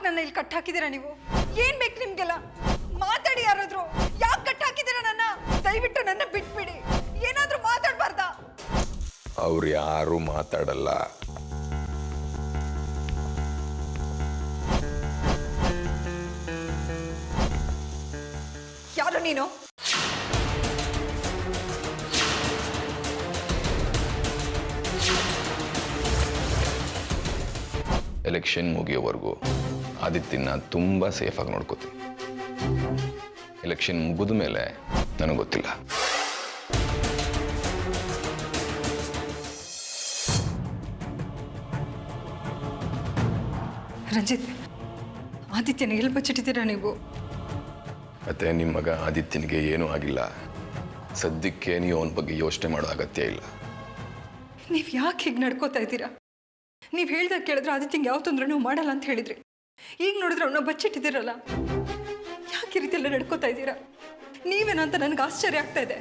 ನನ್ನ ಇಲ್ಲಿ ಕಟ್ ಹಾಕಿದ್ದೀರಾ ನೀವು? ಏನ್ ಬೇಕು ನಿಮ್ಗೆಲ್ಲ? ಮಾತಾಡಿ ಯಾರಾದ್ರು. ಯಾಕೆ ಕಟ್ ಹಾಕಿದ್ದೀರಾ ನನ್ನ? ದಯವಿಟ್ಟು ನನ್ನ ಬಿಟ್ಬಿಡಿ. ಏನಾದ್ರೂ ಮಾತಾಡ್ಬಾರ್ದಾ? ಅವ್ರು ಯಾರು ಮಾತಾಡಲ್ಲ. ಯಾರು ನೀನು? ಎಲೆಕ್ಷನ್ ಮುಗಿಯೋವರೆಗೂ ಆದಿತ್ಯನ ತುಂಬ ಸೇಫಾಗಿ ನೋಡ್ಕೋತೀನಿ. ಎಲೆಕ್ಷನ್ ಮುಗಿದ ಮೇಲೆ ನನಗೆ ಗೊತ್ತಿಲ್ಲ. ರಂಜಿತ್, ಆದಿತ್ಯನ ಎಲ್ಲಿ ಬಚ್ಚಿಟ್ಟಿದ್ದೀರಾ ನೀವು? ಮತ್ತೆ ನಿಮ್ಮ ಮಗ ಆದಿತ್ಯನಿಗೆ ಏನೂ ಆಗಿಲ್ಲ. ಸದ್ಯಕ್ಕೆ ನೀವು ಅವನ ಬಗ್ಗೆ ಯೋಚನೆ ಮಾಡೋ ಅಗತ್ಯ ಇಲ್ಲ. ನೀವು ಯಾಕೆ ಹೀಗೆ ನಡ್ಕೋತಾ ಇದ್ದೀರಾ? ನೀವು ಹೇಳ್ದಾಗ ಕೇಳಿದ್ರೆ ಆದಿತ್ಯಂಗೆ ಯಾವ ತೊಂದರೆನೂ ಮಾಡಲ್ಲ ಅಂತ ಹೇಳಿದ್ರಿ. ಈಗ ನೋಡಿದ್ರೆ ಅವನ್ನ ಬಚ್ಚಿಟ್ಟಿದ್ದೀರಲ್ಲ. ಯಾಕೆ ಈ ರೀತಿ ಎಲ್ಲ ನಡ್ಕೋತಾ ಇದ್ದೀರಾ? ನೀವೇನಂತ ನನಗೆ ಆಶ್ಚರ್ಯ ಆಗ್ತಾ ಇದೆ.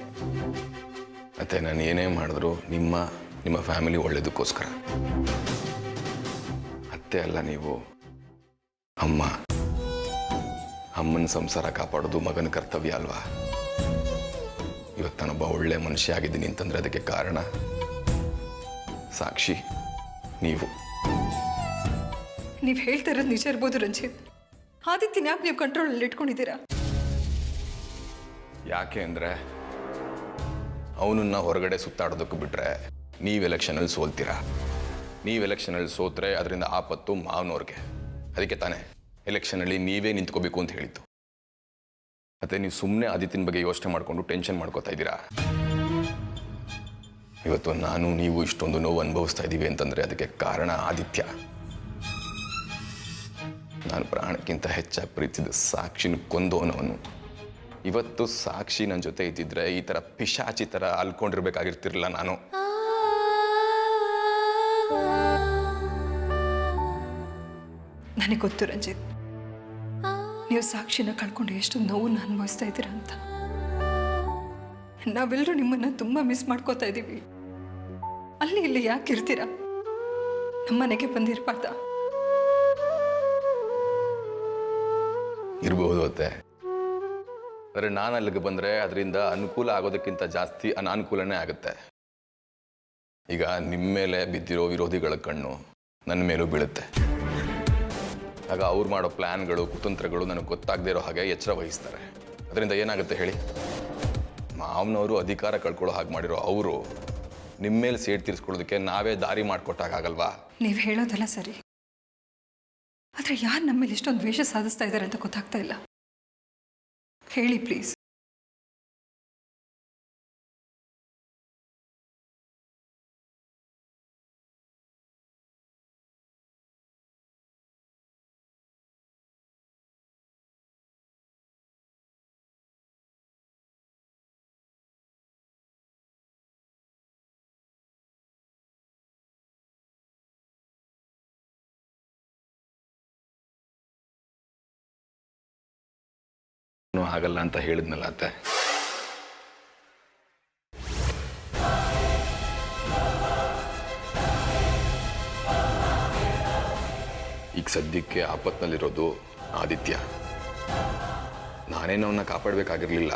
ಮತ್ತೆ ನಾನು ಏನೇ ಮಾಡಿದ್ರು ನಿಮ್ಮ ಫ್ಯಾಮಿಲಿ ಒಳ್ಳೇದಕ್ಕೋಸ್ಕರ. ಅತ್ತೆ ಅಲ್ಲ ನೀವು, ಅಮ್ಮ. ಅಮ್ಮನ ಸಂಸಾರ ಕಾಪಾಡೋದು ಮಗನ ಕರ್ತವ್ಯ ಅಲ್ವಾ? ಇವತ್ತು ನಾನೊಬ್ಬ ಒಳ್ಳೆ ಮನುಷ್ಯ ಆಗಿದ್ದೀನಿ ಅಂತಂದ್ರೆ ಅದಕ್ಕೆ ಕಾರಣ ಸಾಕ್ಷಿ ನೀವು. ನೀವು ಹೇಳ್ತಾ ಇರೋದು ನಿಜ ಇರ್ಬೋದು ರಂಜಿತ್. ಆದಿತ್ಯನ ಯಾಕೆ ನೀವು ಕಂಟ್ರೋಲಲ್ಲಿ ಇಟ್ಕೊಂಡಿದ್ದೀರಾ? ಯಾಕೆ ಅಂದರೆ ಅವನನ್ನ ಹೊರಗಡೆ ಸುತ್ತಾಡೋದಕ್ಕೆ ಬಿಟ್ಟರೆ ನೀವು ಎಲೆಕ್ಷನಲ್ಲಿ ಸೋಲ್ತೀರಾ. ನೀವು ಎಲೆಕ್ಷನಲ್ಲಿ ಸೋತ್ರೆ ಅದರಿಂದ ಆಪತ್ತು ಮಾವನವ್ರಿಗೆ. ಅದಕ್ಕೆ ತಾನೇ ಎಲೆಕ್ಷನಲ್ಲಿ ನೀವೇ ನಿಂತ್ಕೋಬೇಕು ಅಂತ ಹೇಳಿದ್ದು. ಮತ್ತೆ ನೀವು ಸುಮ್ಮನೆ ಆದಿತ್ಯನ ಬಗ್ಗೆ ಯೋಚನೆ ಮಾಡಿಕೊಂಡು ಟೆನ್ಷನ್ ಮಾಡ್ಕೋತಾ ಇದ್ದೀರಾ. ಇವತ್ತು ನಾನು ನೀವು ಇಷ್ಟೊಂದು ನೋವು ಅನುಭವಿಸ್ತಾ ಇದ್ದೀವಿ ಅಂತಂದರೆ ಅದಕ್ಕೆ ಕಾರಣ ಆದಿತ್ಯ. ನಾನು ಪ್ರಾಣಕ್ಕಿಂತ ಹೆಚ್ಚಾಗಿ ಪ್ರೀತಿಸಿದ ಸಾಕ್ಷಿನ ಕೊಂದವನವನು. ಇವತ್ತು ಸಾಕ್ಷಿ ನನ್ನ ಜೊತೆ ಇದ್ದಿದ್ರೆ ಈ ಥರ ಪಿಶಾಚಿ ಥರ ಅಲ್ಕೊಂಡಿರ್ಬೇಕಾಗಿರ್ತಿರಲಿಲ್ಲ ನಾನು. ನನಗೆ ಗೊತ್ತು ರಂಜಿತ್, ನೀವು ಸಾಕ್ಷಿನ ಕಳ್ಕೊಂಡು ಎಷ್ಟು ನೋವನ್ನು ಅನುಭವಿಸ್ತಾ ಇದ್ದೀರಾ ಅಂತ. ನಾವೆಲ್ಲರೂ ನಿಮ್ಮನ್ನ ತುಂಬಾ ಮಿಸ್ ಮಾಡ್ಕೋತಾ ಇದ್ದೀವಿ. ಅಲ್ಲಿ ಇಲ್ಲಿ ಯಾಕೆ ಇರ್ತೀರಾ? ನಮ್ಮನೆಗೆ ಬಂದಿರ್ಬಾರ್ದ? ಇರಬಹುದು ಅತ್ತೆ. ಆದರೆ ನಾನು ಅಲ್ಲಿಗೆ ಬಂದರೆ ಅದರಿಂದ ಅನುಕೂಲ ಆಗೋದಕ್ಕಿಂತ ಜಾಸ್ತಿ ಅನಾನುಕೂಲನೇ ಆಗುತ್ತೆ. ಈಗ ನಿಮ್ಮ ಮೇಲೆ ಬಿದ್ದಿರೋ ವಿರೋಧಿಗಳ ಕಣ್ಣು ನನ್ನ ಮೇಲೂ ಬೀಳುತ್ತೆ. ಆಗ ಅವ್ರು ಮಾಡೋ ಪ್ಲ್ಯಾನ್ಗಳು ಕುತಂತ್ರಗಳು ನನಗೆ ಗೊತ್ತಾಗದೇ ಇರೋ ಹಾಗೆ ಎಚ್ಚರ ವಹಿಸ್ತಾರೆ. ಅದರಿಂದ ಏನಾಗುತ್ತೆ ಹೇಳಿ? ಮಾವನವರು ಅಧಿಕಾರ ಕಳ್ಕೊಳ್ಳೋ ಹಾಗೆ ಮಾಡಿರೋ ಅವರು ನಿಮ್ಮ ಮೇಲೆ ಸೇಡ್ ತೀರಿಸ್ಕೊಳ್ಳೋದಕ್ಕೆ ನಾವೇ ದಾರಿ ಮಾಡಿಕೊಟ್ಟಾಗಲ್ವಾ? ನೀವು ಹೇಳೋದೆಲ್ಲ ಸರಿ, ಆದರೆ ಯಾರು ನಮ್ಮ ಮೇಲೆ ಇಷ್ಟೊಂದು ದ್ವೇಷ ಸಾಧಿಸ್ತಾ ಇದ್ದಾರೆ ಅಂತ ಗೊತ್ತಾಗ್ತಾ ಇಲ್ಲ. ಹೇಳಿ ಪ್ಲೀಸ್. ಹಾಗಲ್ಲ ಅಂತ ಹೇಳಿದ್ನಲ್ಲ ಅತ್ತೆ. ಈಗ ಸದ್ಯಕ್ಕೆ ಆಪತ್ನಲ್ಲಿರೋದು ಆದಿತ್ಯ. ನಾನೇನು ಅವನ್ನ ಕಾಪಾಡಬೇಕಾಗಿರಲಿಲ್ಲ.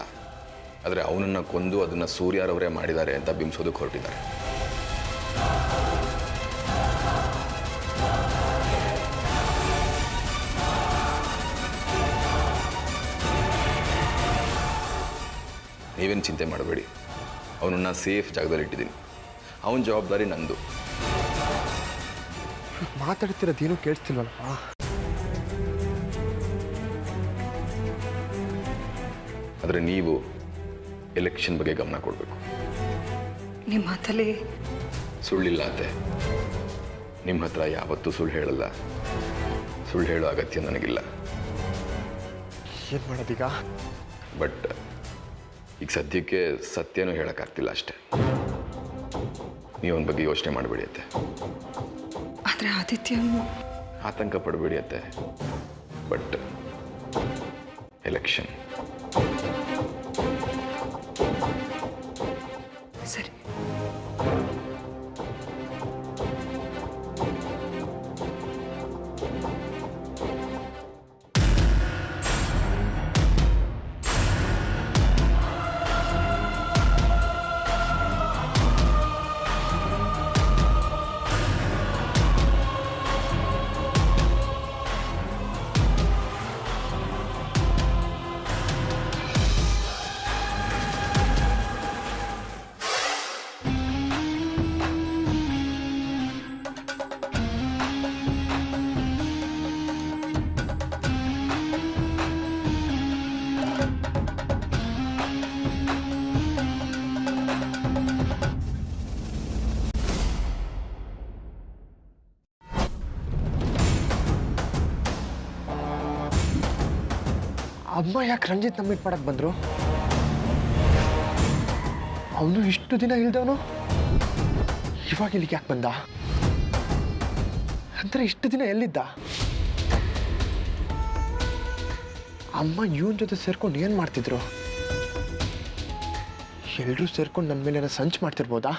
ಆದರೆ ಅವನನ್ನು ಕೊಂದು ಅದನ್ನು ಸೂರ್ಯರವರೇ ಮಾಡಿದ್ದಾರೆ ಅಂತ ಬಿಂಬಿಸೋದಕ್ಕೆ ಹೊರಟಿದ್ದಾರೆ. ನೀವೇನು ಚಿಂತೆ ಮಾಡಬೇಡಿ. ಅವನನ್ನು ಸೇಫ್ ಜಾಗದಲ್ಲಿ ಇಟ್ಟಿದ್ದೀನಿ. ಅವನ ಜವಾಬ್ದಾರಿ ನಂದು. ಮಾತಾಡ್ತಿರೋದೇನು ಕೇಳಿಸ್ತಿಲ್ವಲ್ಲಪ್ಪ? ಆದರೆ ನೀವು ಎಲೆಕ್ಷನ್ ಬಗ್ಗೆ ಗಮನ ಕೊಡಬೇಕು. ನಿಮ್ಮ ಮಾತಲ್ಲಿ ಸುಳ್ಳಿಲ್ಲ ಅತ್ತೆ. ನಿಮ್ಮ ಹತ್ರ ಯಾವತ್ತೂ ಸುಳ್ಳು ಹೇಳಲ್ಲ. ಸುಳ್ಳು ಹೇಳೋ ಅಗತ್ಯ ನನಗಿಲ್ಲ. ಏನು ಮಾಡೋದೀಗ? ಬಟ್ ಈಗ ಸದ್ಯಕ್ಕೆ ಸತ್ಯನೂ ಹೇಳೋಕ್ಕಾಗ್ತಿಲ್ಲ ಅಷ್ಟೆ. ನೀವು ಅವನ ಬಗ್ಗೆ ಯೋಚನೆ ಮಾಡಬೇಡಿ ಅತ್ತೆ. ಆದರೆ ಆದಿತ್ಯ ಆತಂಕ ಪಡಬೇಡಿ ಅತ್ತೆ. ಬಟ್ ಎಲೆಕ್ಷನ್ ಸರಿ. ಅಮ್ಮ ಯಾಕೆ ರಂಜಿತ್ ನಮ್ಮ ಮೀಟ್ ಮಾಡಕ್ಕೆ ಬಂದರು? ಅವನು ಇಷ್ಟು ದಿನ ಇಲ್ದವನು ಇವಾಗ ಇಲ್ಲಿಗೆ ಯಾಕೆ ಬಂದ? ಅಂದರೆ ಇಷ್ಟು ದಿನ ಎಲ್ಲಿದ್ದ? ಅಮ್ಮ ಇವನ ಜೊತೆ ಸೇರ್ಕೊಂಡು ಏನು ಮಾಡ್ತಿದ್ರು? ಎಲ್ಲರೂ ಸೇರ್ಕೊಂಡು ನನ್ನ ಮೇಲೆ ಸಂಚು ಮಾಡ್ತಿರ್ಬೋದಾ?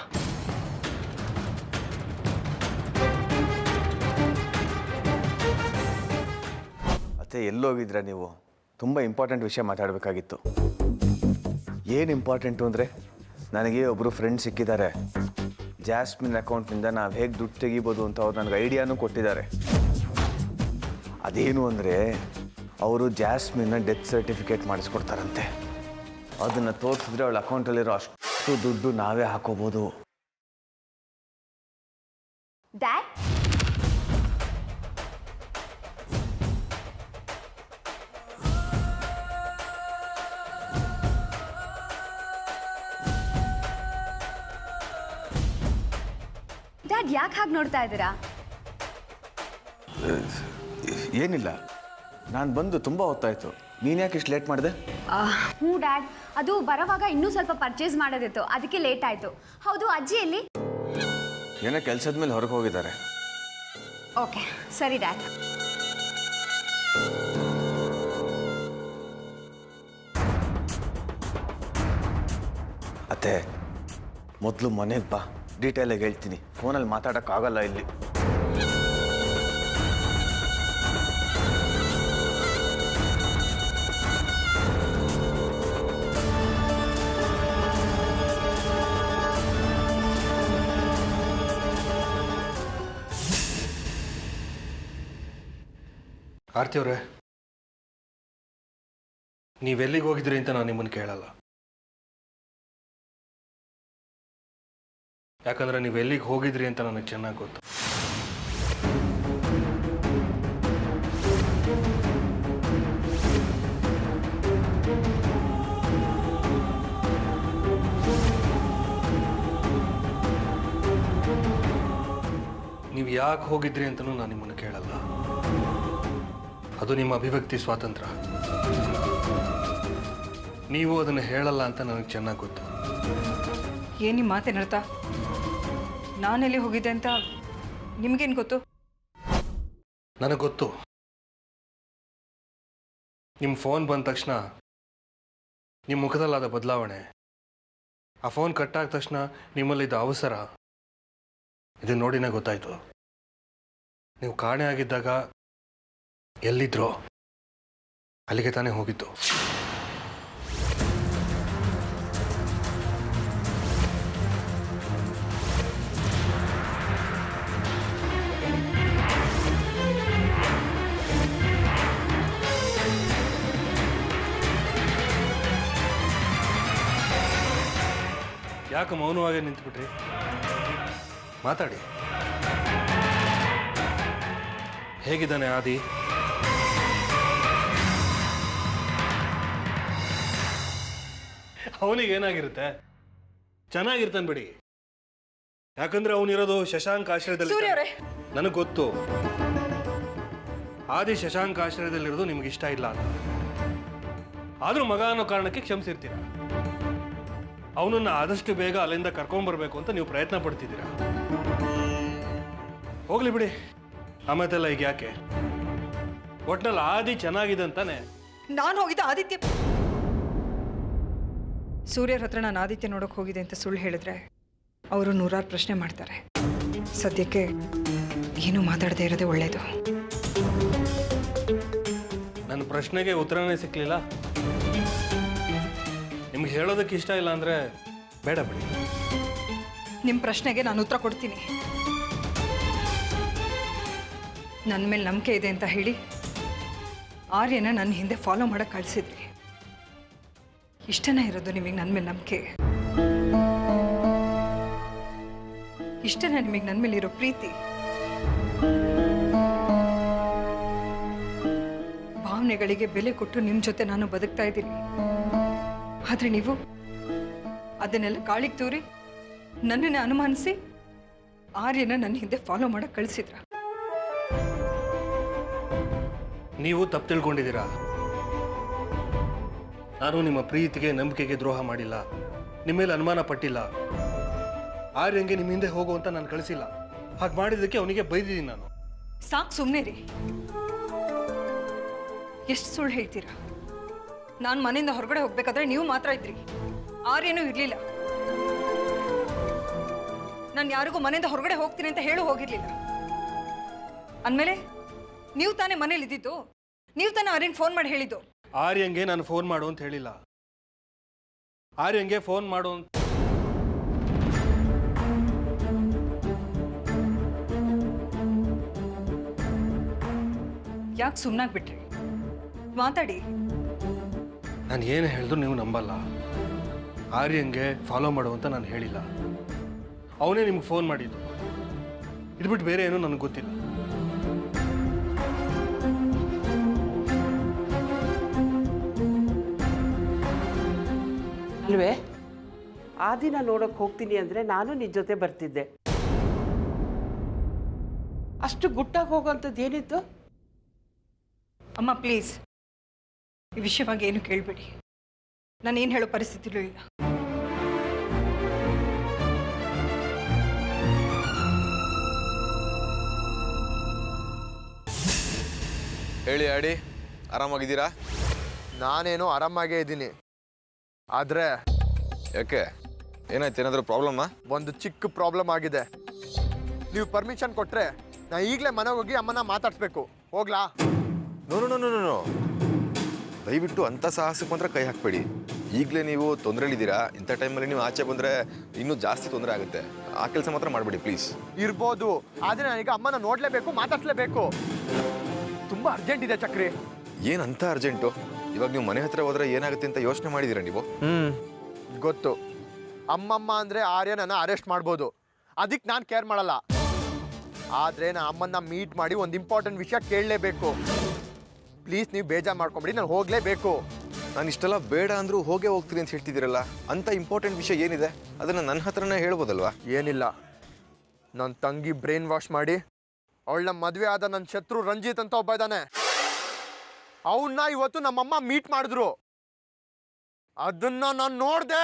ಅತ್ತೆ ಎಲ್ಲೋಗಿದ್ರ ನೀವು? ತುಂಬ ಇಂಪಾರ್ಟೆಂಟ್ ವಿಷಯ ಮಾತಾಡಬೇಕಾಗಿತ್ತು. ಏನು ಇಂಪಾರ್ಟೆಂಟು ಅಂದರೆ ನನಗೆ ಒಬ್ಬರು ಫ್ರೆಂಡ್ ಸಿಕ್ಕಿದ್ದಾರೆ. ಜಾಸ್ಮಿನ್ ಅಕೌಂಟ್ನಿಂದ ನಾವು ಹೇಗೆ ದುಡ್ಡು ತೆಗಿಬೋದು ಅಂತ ಅವ್ರು ನನಗೆ ಐಡಿಯಾನೂ ಕೊಟ್ಟಿದ್ದಾರೆ. ಅದೇನು ಅಂದರೆ ಅವರು ಜಾಸ್ಮಿನ್ನ ಡೆತ್ ಸರ್ಟಿಫಿಕೇಟ್ ಮಾಡಿಸ್ಕೊಡ್ತಾರಂತೆ. ಅದನ್ನು ತೋರಿಸಿದ್ರೆ ಅವಳ ಅಕೌಂಟಲ್ಲಿರೋ ಅಷ್ಟು ದುಡ್ಡು ನಾವೇ ಹಾಕೋಬೋದು. ಡ್ಯಾಡ್, ಡ್ಯಾಡ್ ಯಾಕೆ ಹಾಗೆ ನೋಡ್ತಾ ಇದ್ದೀರಾ? ಏನಿಲ್ಲ, ನಾನು ಬಂದು ತುಂಬ ಹೊತ್ತಾಯಿತು. ನೀನು ಯಾಕೆ ಇಷ್ಟು ಲೇಟ್ ಮಾಡಿದೆ? ಹ್ಞೂ ಡ್ಯಾಡ್, ಅದು ಬರೋವಾಗ ಇನ್ನೂ ಸ್ವಲ್ಪ ಪರ್ಚೇಸ್ ಮಾಡೋದಿತ್ತು, ಅದಕ್ಕೆ ಲೇಟ್ ಆಯಿತು. ಹೌದು, ಅಜ್ಜಿ ಎಲ್ಲಿ? ಏನೋ ಕೆಲಸದ ಮೇಲೆ ಹೊರಗೆ ಹೋಗಿದ್ದಾರೆ. ಓಕೆ, ಸರಿ ಡ್ಯಾಡ್. ಅತ್ತೆ, ಮೊದಲು ಮನೆಗೆ ಬಾ, ಡೀಟೇಲಾಗಿ ಹೇಳ್ತೀನಿ. ಫೋನಲ್ಲಿ ಮಾತಾಡೋಕ್ಕಾಗಲ್ಲ ಇಲ್ಲಿ. ಆರ್ತಿ ಅವರೇ, ನೀವೆಲ್ಲಿಗೆ ಹೋಗಿದ್ರಿ ಅಂತ ನಾನು ನಿಮ್ಮನ್ನು ಕೇಳಲ್ಲ. ಯಾಕಂದ್ರೆ ನೀವು ಎಲ್ಲಿಗೆ ಹೋಗಿದ್ರಿ ಅಂತ ನನಗೆ ಚೆನ್ನಾಗಿ ಗೊತ್ತು. ನೀವು ಯಾಕೆ ಹೋಗಿದ್ರಿ ಅಂತಲೂ ನಾನು ನಿಮ್ಮನ್ನು ಕೇಳಲ್ಲ. ಅದು ನಿಮ್ಮ ಅಭಿವ್ಯಕ್ತಿ ಸ್ವಾತಂತ್ರ್ಯ. ನೀವು ಅದನ್ನು ಹೇಳಲ್ಲ ಅಂತ ನನಗೆ ಚೆನ್ನಾಗಿ ಗೊತ್ತು. ಏನು ನಿಮ್ಮ ಮಾತೇನರ್ಥ? ನಾನೆಲ್ಲಿ ಹೋಗಿದ್ದೆ ಅಂತ ನಿಮಗೇನು ಗೊತ್ತು? ನನಗೆ ಗೊತ್ತು. ನಿಮ್ಮ ಫೋನ್ ಬಂದ ತಕ್ಷಣ ನಿಮ್ಮ ಮುಖದಲ್ಲಾದ ಬದಲಾವಣೆ, ಆ ಫೋನ್ ಕಟ್ಟಾದ ತಕ್ಷಣ ನಿಮ್ಮಲ್ಲಿದ್ದ ಅವಸರ, ಇದು ನೋಡಿನೇ ಗೊತ್ತಾಯಿತು. ನೀವು ಕಾಣೆ ಆಗಿದ್ದಾಗ ಎಲ್ಲಿದ್ರೋ ಅಲ್ಲಿಗೆ ತಾನೇ ಹೋಗಿದ್ದು. ಯಾಕೆ ಮೌನವಾಗಿ ನಿಂತುಬಿಟ್ರಿ? ಮಾತಾಡಿ. ಹೇಗಿದ್ದಾನೆ ಆದಿ? ಅವನಿಗೇನಾಗಿರುತ್ತೆ? ಚೆನ್ನಾಗಿರ್ತಾನೆ ಬಿಡಿ. ಯಾಕಂದ್ರೆ ಅವನಿರೋದು ಶಶಾಂಕ್ ಆಶ್ರಯದಲ್ಲಿ. ನನಗೆ ಗೊತ್ತು, ಆದಿ ಶಶಾಂಕ್ ಆಶ್ರಯದಲ್ಲಿರೋದು ನಿಮ್ಗೆ ಇಷ್ಟ ಇಲ್ಲ ಅಂತ. ಆದ್ರೂ ಮಗ ಅನ್ನೋ ಕಾರಣಕ್ಕೆ ಕ್ಷಮಿಸಿರ್ತೀರ. ಅವನನ್ನ ಆದಷ್ಟು ಬೇಗ ಅಲ್ಲಿಂದ ಕರ್ಕೊಂಡ್ಬರ್ಬೇಕು ಅಂತ ನೀವು ಪ್ರಯತ್ನ ಪಡ್ತಿದ್ದೀರಾ. ಹೋಗ್ಲಿ ಬಿಡಿ, ಆಮೇಲೆಲ್ಲ ಈಗ ಯಾಕೆ? ಒಟ್ನಲ್ಲಿ ಆದಿ ಚೆನ್ನಾಗಿದೆ ಅಂತಾನೆ. ನಾನು ಹೋಗಿದ್ದ ಆದಿತ್ಯ ಸೂರ್ಯರ ಹತ್ರ ನಾನು ಆದಿತ್ಯ ನೋಡೋಕೆ ಹೋಗಿದೆ ಅಂತ ಸುಳ್ಳು ಹೇಳಿದ್ರೆ ಅವರು ನೂರಾರು ಪ್ರಶ್ನೆ ಮಾಡ್ತಾರೆ. ಸದ್ಯಕ್ಕೆ ಏನೂ ಮಾತಾಡದೇ ಇರೋದೇ ಒಳ್ಳೆಯದು. ನನ್ನ ಪ್ರಶ್ನೆಗೆ ಉತ್ತರನೇ ಸಿಕ್ಕಲಿಲ್ಲ. ನಿಮ್ಗೆ ಹೇಳೋದಕ್ಕೆ ಇಷ್ಟ ಇಲ್ಲ ಅಂದರೆ ಬೇಡ ಬಿಡಿ. ನಿಮ್ಮ ಪ್ರಶ್ನೆಗೆ ನಾನು ಉತ್ತರ ಕೊಡ್ತೀನಿ. ನನ್ನ ಮೇಲೆ ನಂಬಿಕೆ ಇದೆ ಅಂತ ಹೇಳಿ ಆರ್ಯನ ನನ್ನ ಹಿಂದೆ ಫಾಲೋ ಮಾಡೋಕ್ಕೆ ಕಳಿಸಿದ್ರಿ. ಇಷ್ಟನೇ ಇರೋದು ನಿಮಗೆ ನನ್ನ ಮೇಲೆ ನಂಬಿಕೆ? ಇಷ್ಟನೇ ನಿಮಗೆ ನನ್ನ ಮೇಲೆ ಇರೋ ಪ್ರೀತಿ? ಭಾವನೆಗಳಿಗೆ ಬೆಲೆ ಕೊಟ್ಟು ನಿಮ್ಮ ಜೊತೆ ನಾನು ಬದುಕ್ತಾ ಇದ್ದೀನಿ. ಆದರೆ ನೀವು ಅದನ್ನೆಲ್ಲ ಗಾಳಿಗೆ ತೂರಿ ನನ್ನನ್ನೇ ಅನುಮಾನಿಸಿ ಆರ್ಯನ ನನ್ನ ಹಿಂದೆ ಫಾಲೋ ಮಾಡಕ್ಕೆ ಕಳಿಸಿದ್ರ. ನೀವು ತಪ್ಪು ತಿಳ್ಕೊಂಡಿದ್ದೀರಾ. ನಾನು ನಿಮ್ಮ ಪ್ರೀತಿಗೆ ನಂಬಿಕೆಗೆ ದ್ರೋಹ ಮಾಡಿಲ್ಲ, ನಿಮ್ಮ ಮೇಲೆ ಅನುಮಾನ ಪಟ್ಟಿಲ್ಲ. ಆರ್ಯಂಗೆ ನಿಮ್ಮ ಹಿಂದೆ ಹೋಗು ಅಂತ ನಾನು ಕಳಿಸಿಲ್ಲ. ಹಾಗೆ ಮಾಡಿದ್ದಕ್ಕೆ ಅವನಿಗೆ ಬೈದಿದ್ದೀನಿ ನಾನು. ಸಾಕು ಸುಮ್ಮನೆ ರೀ. ಎಷ್ಟು ಸುಳ್ಳು ಹೇಳ್ತೀರಾ? ನಾನು ಮನೆಯಿಂದ ಹೊರಗಡೆ ಹೋಗ್ಬೇಕಾದ್ರೆ ನೀವು ಮಾತ್ರ ಇದ್ರಿ, ಆರ್ಯನೂ ಇರಲಿಲ್ಲ. ನಾನು ಯಾರಿಗೂ ಮನೆಯಿಂದ ಹೊರಗಡೆ ಹೋಗ್ತೀನಿ ಅಂತ ಹೇಳು ಹೋಗಿರ್ಲಿಲ್ಲ. ಅಂದಮೇಲೆ ನೀವು ತಾನೇ ಮನೇಲಿ ಇದ್ದಿದ್ದು, ನೀವು ತಾನೇ ಆರ್ಯನ್ ಫೋನ್ ಮಾಡಿ ಹೇಳಿದ್ದು. ಆರ್ಯಂಗೆ ನಾನು ಫೋನ್ ಮಾಡು ಅಂತ ಹೇಳಿಲ್ಲ. ಆರ್ಯಂಗೆ ಫೋನ್ ಮಾಡು ಅಂತ ಯಾಕೆ ಸುಮ್ಮನಾಗ್ಬಿಟ್ರಿ? ಮಾತಾಡಿ. ನಾನು ಏನು ಹೇಳಿದ್ರು ನೀವು ನಂಬಲ್ಲ. ಆರ್ಯಂಗೆ ಫಾಲೋ ಮಾಡು ಅಂತ ನಾನು ಹೇಳಿಲ್ಲ, ಅವನೇ ನಿಮ್ಗೆ ಫೋನ್ ಮಾಡಿದ್ದು. ಇದು ಬಿಟ್ಟು ಬೇರೆ ಏನೂ ನನಗೆ ಗೊತ್ತಿಲ್ಲ. ಅಲ್ವೇ ಆ ದಿನ ನೋಡೋಕೆ ಹೋಗ್ತೀನಿ ಅಂದರೆ ನಾನು ನಿನ್ನ ಜೊತೆ ಬರ್ತಿದ್ದೆ. ಅಷ್ಟು ಗುಟ್ಟಾಗಿ ಹೋಗೋಂಥದ್ದು ಏನಿತ್ತು? ಅಮ್ಮ ಪ್ಲೀಸ್, ಈ ವಿಷಯವಾಗಿ ಏನು ಕೇಳಬೇಡಿ. ನಾನೇನು ಹೇಳೋ ಪರಿಸ್ಥಿತಿಲೂ ಇಲ್ಲ. ಹೇಳಿ ಆಡಿ, ಆರಾಮಾಗಿದ್ದೀರಾ? ನಾನೇನೋ ಆರಾಮಾಗೇ ಇದ್ದೀನಿ. ಆದರೆ ಯಾಕೆ, ಏನಾಯ್ತು? ಏನಾದರೂ ಪ್ರಾಬ್ಲಮ್ಮಾ? ಒಂದು ಚಿಕ್ಕ ಪ್ರಾಬ್ಲಮ್ ಆಗಿದೆ. ನೀವು ಪರ್ಮಿಷನ್ ಕೊಟ್ಟರೆ ನಾ ಈಗಲೇ ಮನೆಗೆ ಹೋಗಿ ಅಮ್ಮನ ಮಾತಾಡಿಸ್ಬೇಕು. ಹೋಗ್ಲಾ? No no no no no, ದಯವಿಟ್ಟು ಅಂಥ ಸಾಹಸಕ್ಕೆ ಮಾತ್ರ ಕೈ ಹಾಕಬೇಡಿ. ಈಗಲೇ ನೀವು ತೊಂದರೆಲಿದ್ದೀರಾ. ಇಂಥ ಟೈಮಲ್ಲಿ ನೀವು ಆಚೆ ಬಂದರೆ ಇನ್ನೂ ಜಾಸ್ತಿ ತೊಂದರೆ ಆಗುತ್ತೆ. ಆ ಕೆಲಸ ಮಾತ್ರ ಮಾಡಬೇಡಿ ಪ್ಲೀಸ್. ಇರ್ಬೋದು, ಆದರೆ ನಾನೀಗ ಅಮ್ಮನ ನೋಡಲೇಬೇಕು, ಮಾತಾಡಿಸ್ಲೇಬೇಕು. ತುಂಬ ಅರ್ಜೆಂಟ್ ಇದೆ ಚಕ್ರಿ. ಏನಂತ ಅರ್ಜೆಂಟು? ಇವಾಗ ನೀವು ಮನೆ ಹತ್ರ ಹೋದ್ರೆ ಏನಾಗುತ್ತೆ ಅಂತ ಯೋಚನೆ ಮಾಡಿದ್ದೀರಾ ನೀವು? ಗೊತ್ತು. ಅಮ್ಮಮ್ಮ ಅಂದರೆ ಆರ್ಯನನ್ನ ಅರೆಸ್ಟ್ ಮಾಡ್ಬೋದು, ಅದಕ್ಕೆ ನಾನು ಕೇರ್ ಮಾಡಲ್ಲ. ಆದರೆ ನಾನು ಅಮ್ಮನ್ನ ಮೀಟ್ ಮಾಡಿ ಒಂದು ಇಂಪಾರ್ಟೆಂಟ್ ವಿಷಯ ಕೇಳಲೇಬೇಕು. ಪ್ಲೀಸ್ ನೀವು ಬೇಜಾರು ಮಾಡ್ಕೊಂಬಿಡಿ, ನಾನು ಹೋಗಲೇಬೇಕು. ನಾನು ಇಷ್ಟೆಲ್ಲ ಬೇಡ ಅಂದರೂ ಹೋಗ್ತೀನಿ ಅಂತ ಹೇಳ್ತಿದ್ದೀರಲ್ಲ, ಅಂಥ ಇಂಪಾರ್ಟೆಂಟ್ ವಿಷಯ ಏನಿದೆ? ಅದನ್ನು ನನ್ನ ಹತ್ರನೇ ಹೇಳ್ಬೋದಲ್ವಾ? ಏನಿಲ್ಲ, ನನ್ನ ತಂಗಿ ಬ್ರೈನ್ ವಾಶ್ ಮಾಡಿ ಅವಳ ಮದುವೆ ಆದ ನನ್ನ ಶತ್ರು ರಂಜಿತ್ ಅಂತ ಒಬ್ಬ ಇದ್ದಾನೆ. ಅವನ್ನ ಇವತ್ತು ನಮ್ಮಮ್ಮ ಮೀಟ್ ಮಾಡಿದ್ರು. ಅದನ್ನ ನಾನು ನೋಡ್ದೆ.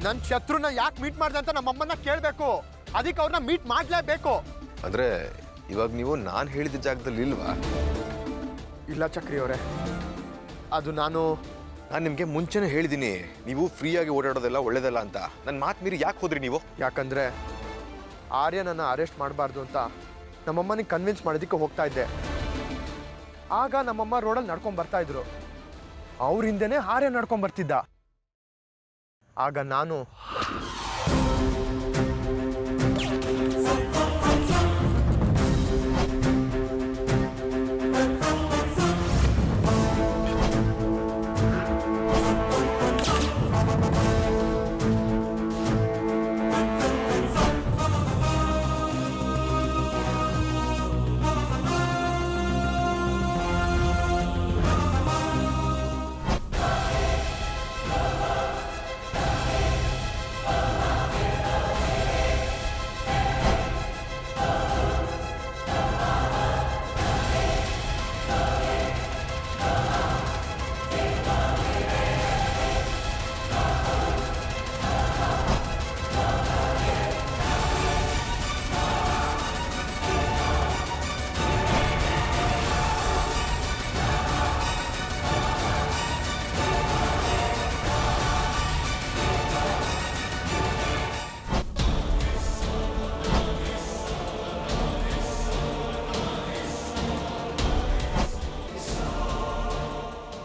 ನನ್ನ ಶತ್ರುನ ಯಾಕೆ ಮೀಟ್ ಮಾಡ್ದೆ ಅಂತ ನಮ್ಮಮ್ಮನ ಕೇಳಬೇಕು. ಅದಕ್ಕೆ ಅವ್ರನ್ನ ಮೀಟ್ ಮಾಡಲೇಬೇಕು. ಅಂದರೆ ಇವಾಗ ನೀವು ನಾನು ಹೇಳಿದ ಜಾಗದಲ್ಲಿ ಇಲ್ವಾ? ಇಲ್ಲ ಚಕ್ರಿ ಅವರೇ, ಅದು ನಾನು ನಿಮಗೆ ಮುಂಚೆನೇ ಹೇಳಿದ್ದೀನಿ, ನೀವು ಫ್ರೀಯಾಗಿ ಓಡಾಡೋದೆಲ್ಲ ಒಳ್ಳೇದಲ್ಲ ಅಂತ. ನನ್ನ ಮಾತು ಮೀರಿ ಯಾಕೆ ಹೋದ್ರಿ ನೀವು? ಯಾಕಂದರೆ ಆರ್ಯನನ್ನು ಅರೆಸ್ಟ್ ಮಾಡಬಾರ್ದು ಅಂತ ನಮ್ಮಮ್ಮನಿಗೆ ಕನ್ವಿನ್ಸ್ ಮಾಡೋದಕ್ಕೆ ಹೋಗ್ತಾ ಇದ್ದೆ. ಆಗ ನಮ್ಮಮ್ಮ ರೋಡಲ್ಲಿ ನಡ್ಕೊಂಡು ಬರ್ತಾ ಇದ್ರು. ಅವ್ರ ಹಿಂದೆನೇ ಆರ್ಯ ನಡ್ಕೊಂಡು ಬರ್ತಿದ್ದ. ಆಗ ನಾನು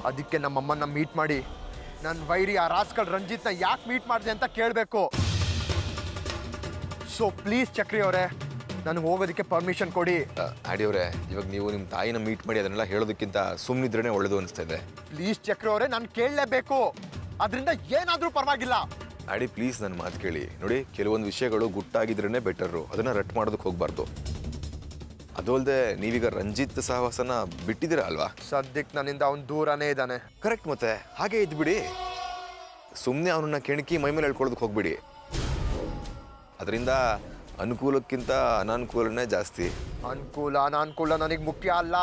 ಅದಕ್ಕೆ ನಮ್ಮಮ್ಮನ್ನ ಮೀಟ್ ಮಾಡಿ ನನ್ನ ವೈರಿ ಆ ರಾಸ್ಕಲ್ ರಂಜಿತ್ನ ಯಾಕೆ ಮೀಟ್ ಮಾಡಿದೆ ಅಂತ ಕೇಳಬೇಕು. ಸೊ ಪ್ಲೀಸ್ ಚಕ್ರಿ ಅವರೇ, ನನಗೆ ಹೋಗೋದಕ್ಕೆ ಪರ್ಮಿಷನ್ ಕೊಡಿ. ಆಡಿ ಅವರೇ, ಇವಾಗ ನೀವು ನಿಮ್ಮ ತಾಯಿನ ಮೀಟ್ ಮಾಡಿ ಅದನ್ನೆಲ್ಲ ಹೇಳೋದಕ್ಕಿಂತ ಸುಮ್ಮನಿದ್ರೇ ಒಳ್ಳೇದು ಅನಿಸ್ತಾ ಇದೆ. ಪ್ಲೀಸ್ ಚಕ್ರಿ ಅವರೇ, ನಾನು ಕೇಳಲೇಬೇಕು. ಅದರಿಂದ ಏನಾದರೂ ಪರವಾಗಿಲ್ಲ. ಆಡಿ ಪ್ಲೀಸ್ ನನ್ನ ಮಾತು ಕೇಳಿ. ನೋಡಿ, ಕೆಲವೊಂದು ವಿಷಯಗಳು ಗುಟ್ಟಾಗಿದ್ರೇ ಬೆಟರು, ಅದನ್ನು ರಟ್ ಮಾಡೋದಕ್ಕೆ ಹೋಗಬಾರ್ದು. ಅದು ಅಲ್ಲದೆ ನೀವೀಗ ರಂಜಿತ್ ಸಹವಾಸನ ಬಿಟ್ಟಿದ್ದೀರಾ ಅಲ್ವಾ? ಸದ್ಯಕ್ಕೆ ನನ್ನಿಂದ ಅವ್ನು ದೂರನೇ ಇದ್ದಾನೆ. ಕರೆಕ್ಟ್, ಮತ್ತೆ ಹಾಗೆ ಇದ್ಬಿಡಿ. ಸುಮ್ಮನೆ ಅವನನ್ನ ಕೆಣಕಿ ಮೈ ಮೇಲೆ ಹೇಳ್ಕೊಳ್ಳೋದಕ್ಕೆ ಹೋಗ್ಬಿಡಿ. ಅದರಿಂದ ಅನುಕೂಲಕ್ಕಿಂತ ಅನಾನುಕೂಲನೇ ಜಾಸ್ತಿ. ಅನುಕೂಲ ಅನಾನುಕೂಲ ನನಗೆ ಮುಖ್ಯ ಅಲ್ಲ.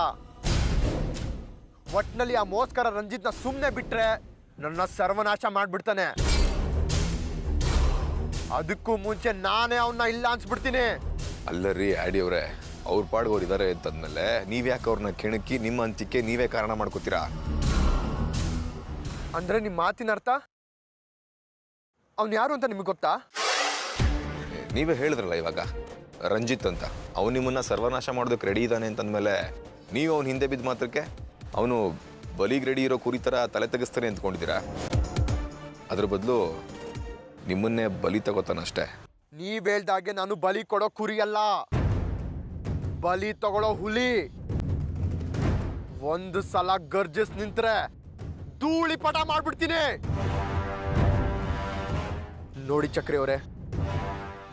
ಒಟ್ನಲ್ಲಿ ಆ ಮೋಸ್ಕರ ರಂಜಿತ್ನ ಸುಮ್ಮನೆ ಬಿಟ್ರೆ ನನ್ನ ಸರ್ವನಾಶ ಮಾಡ್ಬಿಡ್ತಾನೆ. ಅದಕ್ಕೂ ಮುಂಚೆ ನಾನೇ ಅವನ್ನ ಇಲ್ಲ ಅನ್ಸ್ಬಿಡ್ತೀನಿ. ಅಲ್ಲರಿ ಆಡಿ ಅವರೇ, ಅವ್ರ ಪಾಡ್ಗೋರು ಇದ್ದಾರೆ ಅಂತಂದ್ಮೇಲೆ ನೀವ್ಯಾಕೆ ಅವ್ರನ್ನ ಕೆಣಕಿ ನಿಮ್ಮ ಅಂತಿಕೆ ನೀವೇ ಕಾರಣ ಮಾಡ್ಕೋತೀರಾ? ಅಂದ್ರೆ ನಿಮ್ಮ ಮಾತಿನ ಅರ್ಥ ಅವ್ನು ಯಾರು ಅಂತ ನಿಮಗೆ ಗೊತ್ತಾ? ನೀವೇ ಹೇಳಿದ್ರಲ್ಲ ಇವಾಗ ರಂಜಿತ್ ಅಂತ, ಅವ್ನು ನಿಮ್ಮನ್ನ ಸರ್ವನಾಶ ಮಾಡೋದಕ್ಕೆ ರೆಡಿ ಇದ್ದಾನೆ ಅಂತಂದ್ಮೇಲೆ ನೀವು ಅವ್ನ ಹಿಂದೆ ಬಿದ್ದ ಮಾತ್ರಕ್ಕೆ ಅವನು ಬಲಿಗೆ ರೆಡಿ ಇರೋ ಕುರಿ ಥರ ತಲೆ ತೆಗಿಸ್ತಾನೆ ಅಂದ್ಕೊಂಡಿದ್ದೀರಾ? ಅದ್ರ ಬದಲು ನಿಮ್ಮನ್ನೇ ಬಲಿ ತಗೋತಾನಷ್ಟೇ. ನೀವ್ ಹೇಳ್ದಾಗೆ ನಾನು ಬಲಿ ಕೊಡೋ ಕುರಿ ಅಲ್ಲ, ಬಲಿ ತಗೊಳ್ಳೋ ಹುಲಿ. ಒಂದು ಸಲ ಗರ್ಜಿಸ್ ನಿಂತ್ರೆ ಧೂಳಿ ಪಟ ಮಾಡ್ಬಿಡ್ತೀನಿ. ನೋಡಿ ಚಕ್ರಿ ಅವರೇ,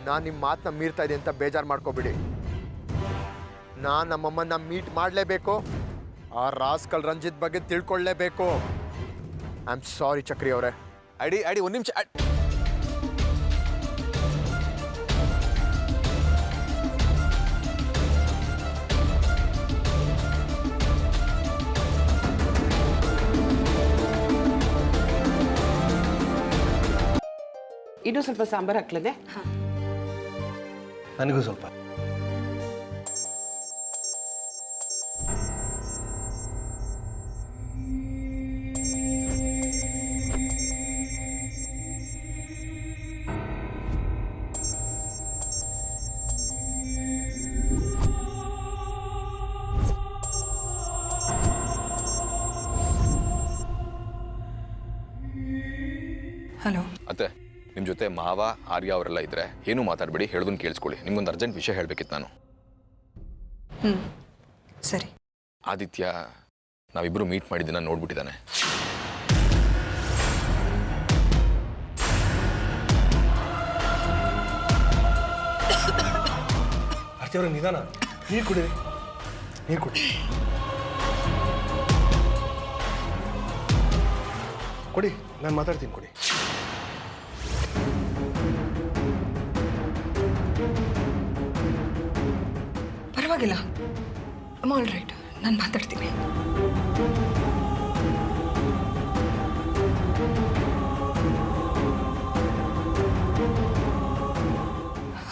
ನಾನು ನಿಮ್ಮ ಮಾತನ್ನ ಮೀರ್ತಾ ಇದೆ ಅಂತ ಬೇಜಾರು ಮಾಡ್ಕೋಬಿಡಿ. ನಾನು ನಮ್ಮಮ್ಮನ್ನ ಮೀಟ್ ಮಾಡಲೇಬೇಕು, ಆ ರಾಸ್ಕಲ್ ರಂಜಿತ್ ಬಗ್ಗೆ ತಿಳ್ಕೊಳ್ಳೇಬೇಕು. ಐ ಆಮ್ ಸಾರಿ ಚಕ್ರಿ ಅವರೇ. ಅಡಿ ಅಡಿ ಒಂದು ನಿಮಿಷ. ಇನ್ನೂ ಸ್ವಲ್ಪ ಸಾಂಬಾರು ಹಾಕ್ಲದೆ? ನನಗೂ ಸ್ವಲ್ಪ. ಹಲೋ ಅತ್ತೆ, ನಿಮ್ಮ ಜೊತೆ ಮಾವ ಆರ್ಯ ಅವರೆಲ್ಲ ಇದ್ರೆ ಏನೂ ಮಾತಾಡಬೇಡಿ, ಹೇಳೋದನ್ನ ಕೇಳಿಸ್ಕೊಳ್ಳಿ. ನಿಮ್ಗೊಂದು ಅರ್ಜೆಂಟ್ ವಿಷಯ ಹೇಳಬೇಕಿತ್ತು ನಾನು. ಸರಿ. ಆದಿತ್ಯ ನಾವಿಬ್ಬರು ಮೀಟ್ ಮಾಡಿದ್ದನ್ನ ನೋಡ್ಬಿಟ್ಟಿದ್ದಾನೆ. ಆರ್ತಿ ಅವ್ರ ನಿಧಾನ, ನೀರು ಕುಡಿರಿ, ನೀರು ಕುಡಿ. ಕೊಡಿ, ನಾನು ಮಾತಾಡ್ತೀನಿ, ಕೊಡಿ. ಪರವಾಗಿಲ್ಲ, ಆಲ್ ರೈಟ್, ನಾನು ಮಾತಾಡ್ತೀನಿ.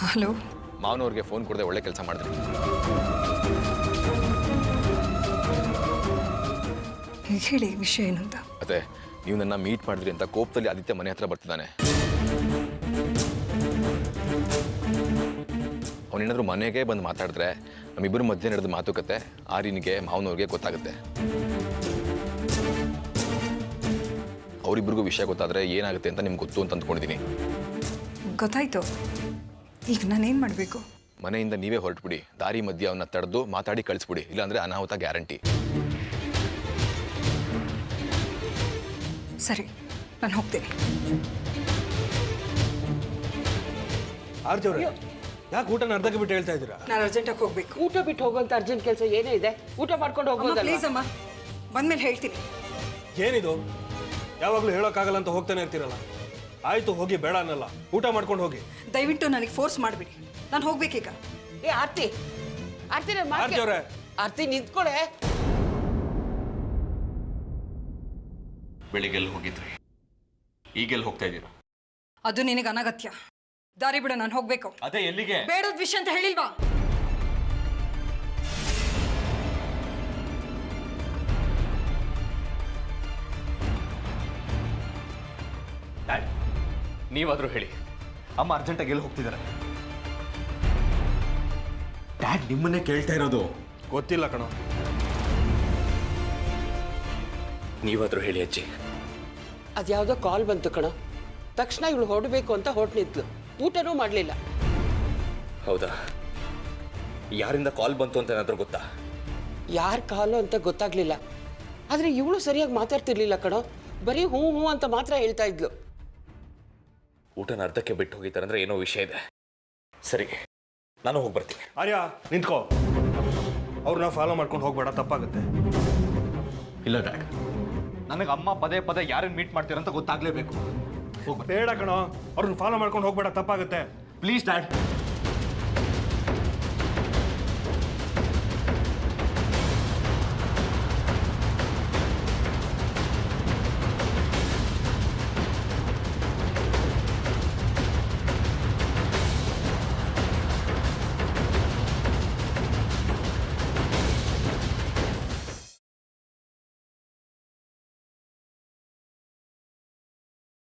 ಹಲೋ. ಮಾವನವ್ರಿಗೆ ಫೋನ್ ಕೊಡದೆ ಒಳ್ಳೆ ಕೆಲಸ ಮಾಡಿದ್ರಿ. ಹೇಳಿ ವಿಷಯ ಏನು ಅಂತ. ಅತ್ತೆ, ನೀವು ನನ್ನ ಮೀಟ್ ಮಾಡಿದ್ರಿ ಅಂತ ಕೋಪದಲ್ಲಿ ಆದಿತ್ಯ ಮನೆ ಹತ್ರ ಬರ್ತಿದ್ದಾನೆ. ಅವನೇನಾದ್ರೂ ಮನೆಗೆ ಬಂದು ಮಾತಾಡಿದ್ರೆ ನಮ್ಮಿಬ್ಬರ ಮಧ್ಯೆ ನಡೆದ ಮಾತುಕತೆ ಆರ್ಯನಿಗೆ ಮಾವನವ್ರಿಗೆ ಗೊತ್ತಾಗುತ್ತೆ. ಅವರಿಬ್ಬರಿಗೂ ವಿಷಯ ಗೊತ್ತಾದ್ರೆ ಏನಾಗುತ್ತೆ ಅಂತ ನಿಮ್ಗೆ ಗೊತ್ತು ಅಂತ ಅಂದ್ಕೊಂಡಿದ್ದೀನಿ. ಗೊತ್ತಾಯ್ತು, ಈಗ ನಾನೇನು ಮಾಡಬೇಕು? ಮನೆಯಿಂದ ನೀವೇ ಹೊರಟ್ಬಿಡಿ, ದಾರಿ ಮಧ್ಯೆ ಅವನ್ನ ತಡೆದು ಮಾತಾಡಿ ಕಳಿಸ್ಬಿಡಿ, ಇಲ್ಲಾಂದ್ರೆ ಅನಾಹುತ ಗ್ಯಾರಂಟಿ. ಸರಿ, ನಾನು ಹೋಗ್ತೀನಿ. ಆರ್ತಿ ಅವ್ರೆ, ಯಾಕೆ ಊಟನ ಅರ್ಧಕ್ಕೆ ಬಿಟ್ಟು ಹೇಳ್ತಾ ಇದ್ದೀರಾ? ನಾನು ಅರ್ಜೆಂಟಾಗಿ ಹೋಗ್ಬೇಕು. ಊಟ ಬಿಟ್ಟು ಹೋಗೋಂತ ಅರ್ಜೆಂಟ್ ಕೆಲಸ ಏನೇ ಇದೆ? ಊಟ ಮಾಡ್ಕೊಂಡು ಹೋಗೋದಲ್ಲ? ಪ್ಲೀಸ್ ಅಮ್ಮ, ಬಂದ್ಮೇಲೆ ಹೇಳ್ತೀನಿ. ಏನಿದು ಯಾವಾಗಲೂ ಹೇಳೋಕ್ಕಾಗಲ್ಲ ಅಂತ ಹೋಗ್ತಾನೆ ಇರ್ತೀರಲ್ಲ? ಆಯ್ತು, ಹೋಗಿ, ಬೇಡ ಅನ್ನಲ್ಲ, ಊಟ ಮಾಡ್ಕೊಂಡು ಹೋಗಿ. ದಯವಿಟ್ಟು ನನಗೆ ಫೋರ್ಸ್ ಮಾಡಿಬಿಡಿ, ನಾನು ಹೋಗ್ಬೇಕೀಗ. ಏ ಆರ್ತಿ, ಆರ್ತಿ ಆರ್ತಿ ಅವ್ರೆ, ಆರ್ತಿ ನಿಂತ್ಕೊಳೆ. ಬೆಳಿಗ್ಗೆಲ್ಲಿ ಹೋಗಿದ್ರಿ, ಈಗೆಲ್ಲಿ ಹೋಗ್ತಾ ಇದ್ದೀರಾ? ಅದು ನಿನಗೆ ಅನಗತ್ಯ. ದಾರಿ ಬಿಡು, ನಾನು ಹೋಗ್ಬೇಕು. ಅದೇ ಎಲ್ಲಿಗೆ? ಬೇಡದ ವಿಷಯ ಅಂತ ಹೇಳಿಲ್ವಾ? ನೀವಾದ್ರೂ ಹೇಳಿ, ಅಮ್ಮ ಅರ್ಜೆಂಟಾಗಿ ಎಲ್ಲಿ ಹೋಗ್ತಿದ್ದಾರೆ? ಡ್ಯಾಡ್ ನಿಮ್ಮನ್ನೇ ಕೇಳ್ತಾ ಇರೋದು. ಗೊತ್ತಿಲ್ಲ ಕಣೋ. ನೀವಾದ್ರೂ ಹೇಳಿ ಅಜ್ಜಿ. ಅದ್ಯಾವುದೋ ಕಾಲ್ ಬಂತು ಕಣ. ತಕ್ಷಣ ಇವಳು ಹೊರಡಬೇಕು ಅಂತ ಹೊರಟು ನಿಂತ್ಲು, ಊಟನೂ ಮಾಡಲಿಲ್ಲ. ಹೌದಾ? ಯಾರಿಂದ ಕಾಲ್ ಬಂತು ಅಂತ ಏನಾದರೂ ಗೊತ್ತಾ? ಯಾರ ಕಾಲು ಅಂತ ಗೊತ್ತಾಗ್ಲಿಲ್ಲ. ಆದರೆ ಇವಳು ಸರಿಯಾಗಿ ಮಾತಾಡ್ತಿರ್ಲಿಲ್ಲ ಕಣೋ, ಬರೀ ಹ್ಞೂ ಹ್ಞೂ ಅಂತ ಮಾತ್ರ ಹೇಳ್ತಾ ಇದ್ಲು. ಊಟನ ಅರ್ಧಕ್ಕೆ ಬಿಟ್ಟು ಹೋಗಿದ್ದಾರೆ ಅಂದ್ರೆ ಏನೋ ವಿಷಯ ಇದೆ. ಸರಿ, ನಾನು ಹೋಗಿ ಬರ್ತೀನಿ. ಆರ್ಯ, ನಿಂತ್ಕೋ. ಅವ್ರನ್ನ ಫಾಲೋ ಮಾಡ್ಕೊಂಡು ಹೋಗ್ಬೇಡ, ತಪ್ಪಾಗುತ್ತೆ. ಇಲ್ಲ ಡ್ಯಾಡ್, ನನಗೆ ಅಮ್ಮ ಪದೇ ಪದೇ ಯಾರನ್ನು ಮೀಟ್ ಮಾಡ್ತೀರಂತ ಗೊತ್ತಾಗ್ಲೇಬೇಕು. ಬೇಡ ಕಣೋ, ಅವ್ರನ್ನ ಫಾಲೋ ಮಾಡ್ಕೊಂಡು ಹೋಗ್ಬೇಡ, ತಪ್ಪಾಗುತ್ತೆ. Please dad.